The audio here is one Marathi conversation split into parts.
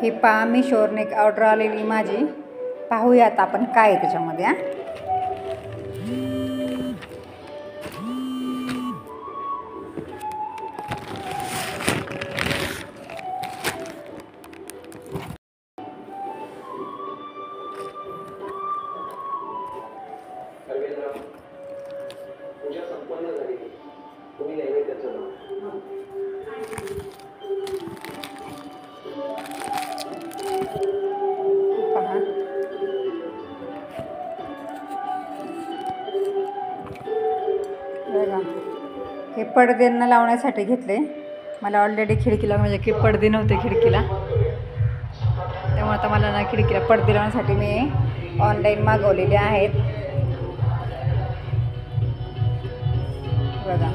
हे पहा मीशोवरून एक ऑर्डर आलेली माझी. पाहूयात आपण काय आहे त्याच्यामध्ये. पूजा संपन्न झाली. तुम्ही नैवेद्याचं पहा बघा, हे पडद्यांना लावण्यासाठी घेतले. मला ऑलरेडी खिडकीला म्हणजे की पडदे नव्हते खिडकीला, त्यामुळे आता मला ना खिडकीला पडदे लावण्यासाठी मी ऑनलाईन मागवलेले आहेत. बघा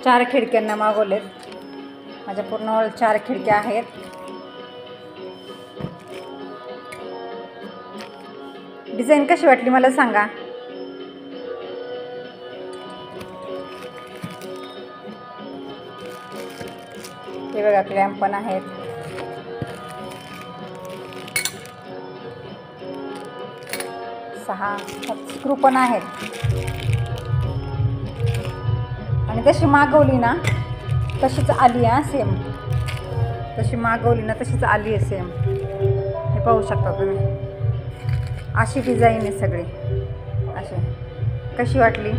4 खिडक्यांना मागवलेत. माझ्या पूर्ण हॉल 4 खिडक्या आहेत. डिझाईन कशी वाटली मला सांगा. हे बघा क्लॅम्प पण आहेत. सहा स्क्रू पण आहेत. आणि तशी मागवली ना तशीच आली आहे सेम. तशी मागवली ना तशीच आली आहे सेम. हे पाहू शकता तुम्ही. अशी डिझाईन आहे सगळी. अशी कशी वाटली.